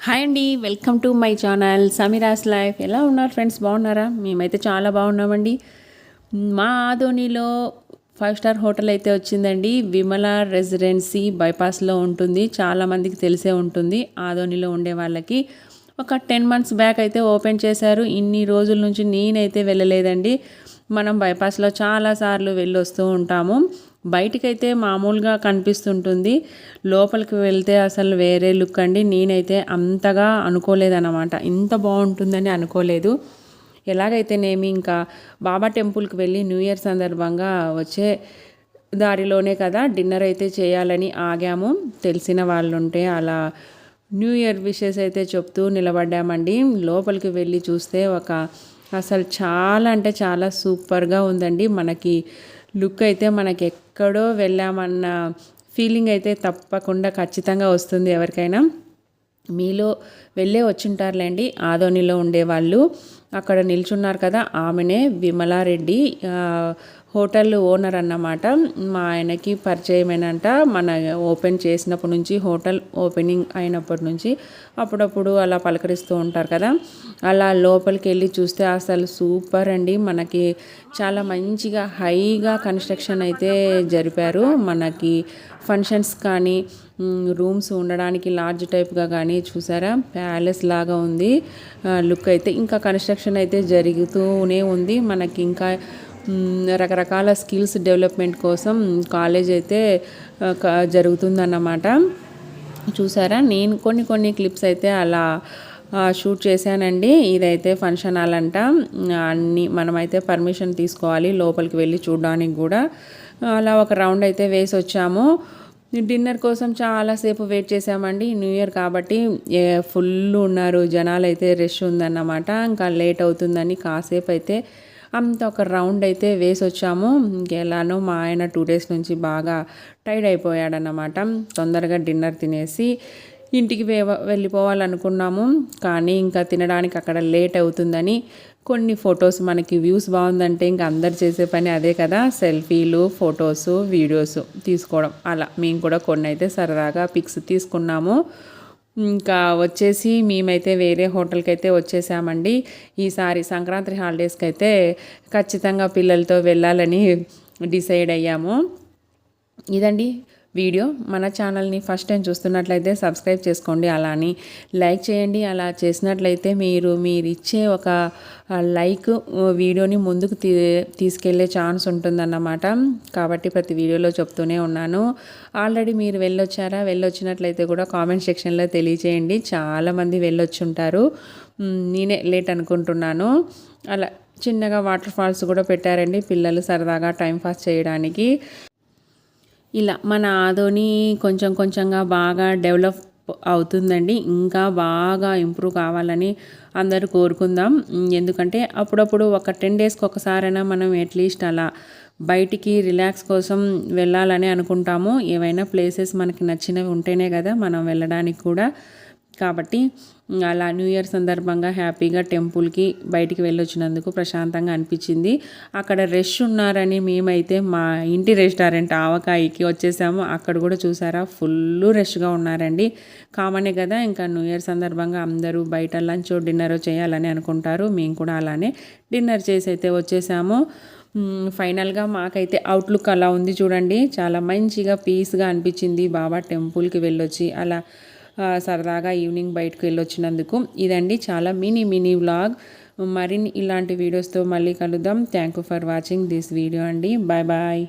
Hi అండి, welcome to my channel Sameera's life. ఎలా ఉన్నారు ఫ్రెండ్స్, బాగున్నారా? మేమైతే చాలా బాగున్నామండి. మా ఆదోనిలో 5 స్టార్ హోటల్ అయితే వచ్చిందండి. విమల రెసిడెన్సీ బైపాస్లో ఉంటుంది. చాలామందికి తెలిసే ఉంటుంది ఆదోనిలో ఉండే వాళ్ళకి. ఒక 10 months బ్యాక్ అయితే ఓపెన్ చేశారు. ఇన్ని రోజుల నుంచి నేనైతే వెళ్ళలేదండి. మనం బైపాస్లో చాలాసార్లు వెళ్ళొస్తూ ఉంటాము. బయటికైతే మామూలుగా కనిపిస్తుంటుంది, లోపలికి వెళ్తే అసలు వేరే లుక్ అండి. నేనైతే అంతగా అనుకోలేదన్నమాట, ఇంత బాగుంటుందని అనుకోలేదు. ఎలాగైతేనేమి ఇంకా బాబా టెంపుల్కి వెళ్ళి న్యూ ఇయర్ సందర్భంగా వచ్చే దారిలోనే కదా డిన్నర్ అయితే చేయాలని ఆగాము. తెలిసిన వాళ్ళు ఉంటే అలా న్యూ ఇయర్ విషెస్ అయితే చెప్తూ నిలబడ్డామండి. లోపలికి వెళ్ళి చూస్తే అసలు చాలా అంటే చాలా సూపర్గా ఉందండి. మనకి లుక్ అయితే మనకి ఎక్కడో వెళ్ళామన్న ఫీలింగ్ అయితే తప్పకుండా ఖచ్చితంగా వస్తుంది ఎవరికైనా. మీలో వెళ్ళే వచ్చింటారులేండి ఆదోనిలో ఉండేవాళ్ళు. అక్కడ నిల్చున్నారు కదా, ఆమెనే విమలారెడ్డి, హోటల్ ఓనర్ అన్నమాట. మా ఆయనకి పరిచయమేనంట. మన ఓపెన్ చేసినప్పటి నుంచి, హోటల్ ఓపెనింగ్ అయినప్పటి నుంచి అప్పుడప్పుడు అలా పలకరిస్తూ ఉంటారు కదా. అలా లోపలికి వెళ్ళి చూస్తే అసలు సూపర్ అండి. మనకి చాలా మంచిగా హైగా కన్స్ట్రక్షన్ అయితే జరిపారు. మనకి ఫంక్షన్స్ కానీ రూమ్స్ ఉండడానికి లార్జ్ టైప్గా కానీ చూసారా, ప్యాలెస్ లాగా ఉంది లుక్ అయితే. ఇంకా కన్స్ట్రక్షన్ అయితే జరుగుతూనే ఉంది. మనకి ఇంకా రకరకాల స్కిల్స్ డెవలప్మెంట్ కోసం కాలేజ్ అయితే జరుగుతుందన్నమాట. చూసారా, నేను కొన్ని క్లిప్స్ అయితే అలా షూట్ చేశానండి. ఇదైతే ఫంక్షన్ హాల్ అంట. అన్నీ మనమైతే పర్మిషన్ తీసుకోవాలి లోపలికి వెళ్ళి చూడడానికి కూడా. అలా ఒక రౌండ్ అయితే వేసి వచ్చాము. డిన్నర్ కోసం చాలాసేపు వెయిట్ చేసామండి. న్యూ ఇయర్ కాబట్టి ఫుల్ ఉన్నారు జనాలు, అయితే రష్ ఉందన్నమాట. ఇంకా లేట్ అవుతుందని కాసేపు అయితే అంత ఒక రౌండ్ అయితే వేసి వచ్చాము. ఇంకెలానో మా ఆయన 2 days నుంచి బాగా టైర్డ్ అయిపోయాడన్నమాట. తొందరగా డిన్నర్ తినేసి ఇంటికి వెళ్ళిపోవాలనుకున్నాము. కానీ ఇంకా తినడానికి అక్కడ లేట్ అవుతుందని కొన్ని ఫొటోస్, మనకి వ్యూస్ బాగుందంటే ఇంకా అందరు చేసే పని అదే కదా, సెల్ఫీలు, ఫొటోస్, వీడియోస్ తీసుకోవడం. అలా మేము కూడా కొన్ని అయితే సరదాగా పిక్స్ తీసుకున్నాము. ఇంకా వచ్చేసి మేమైతే వేరే హోటల్కి అయితే వచ్చేసామండి. ఈసారి సంక్రాంతి హాలిడేస్కి అయితే ఖచ్చితంగా పిల్లలతో వెళ్ళాలని డిసైడ్ అయ్యాము. ఇదండి వీడియో. మన ఛానల్ని ఫస్ట్ టైం చూస్తున్నట్లయితే సబ్స్క్రైబ్ చేసుకోండి, అలాని లైక్ చేయండి. అలా చేసినట్లయితే మీరు ఇచ్చే ఒక లైక్ వీడియోని ముందుకు తీసుకెళ్లే ఛాన్స్ ఉంటుందన్నమాట. కాబట్టి ప్రతి వీడియోలో చెప్తూనే ఉన్నాను. ఆల్రెడీ మీరు వెళ్ళొచ్చినట్లయితే కూడా కామెంట్ సెక్షన్లో తెలియచేయండి. చాలామంది వెళ్ళొచ్చుంటారు, నేనే లేట్ అనుకుంటున్నాను. అలా చిన్నగా వాటర్ ఫాల్స్ కూడా పెట్టారండి పిల్లలు సరదాగా టైంపాస్ చేయడానికి. ఇలా మన ఆదోని కొంచెంగా బాగా డెవలప్ అవుతుందండి. ఇంకా బాగా ఇంప్రూవ్ కావాలని అందరూ కోరుకుందాం. ఎందుకంటే అప్పుడప్పుడు ఒక 10 daysకి ఒకసారైనా మనం అట్లీస్ట్ అలా బయటికి రిలాక్స్ కోసం వెళ్ళాలని అనుకుంటాము. ఏవైనా ప్లేసెస్ మనకి నచ్చినవి ఉంటేనే కదా మనం వెళ్ళడానికి కూడా. కాబట్టి అలా న్యూ ఇయర్ సందర్భంగా హ్యాపీగా టెంపుల్కి బయటికి వెళ్ళొచ్చినందుకు ప్రశాంతంగా అనిపించింది. అక్కడ రష్ ఉన్నారని మేమైతే మా ఇంటి రెస్టారెంట్ ఆవకాయకి వచ్చేసాము. అక్కడ కూడా చూసారా, ఫుల్ రష్గా ఉన్నారండి. కామనే కదా, ఇంకా న్యూ ఇయర్ సందర్భంగా అందరూ బయట లంచ్ డిన్నర్ చేయాలని అనుకుంటారు. మేము కూడా అలానే డిన్నర్ చేసి అయితే వచ్చేసాము. ఫైనల్గా మాకైతే అవుట్లుక్ అలా ఉంది చూడండి. చాలా మంచిగా పీస్గా అనిపించింది బాబా టెంపుల్కి వెళ్ళొచ్చి అలా సరదాగా ఈవినింగ్ బయటకు వెళ్ళొచ్చినందుకు. ఇదండి చాలా మినీ వ్లాగ్. మరిన్ని ఇలాంటి వీడియోస్తో మళ్ళీ కలుద్దాం. Thank you for watching this video అండి. బాయ్.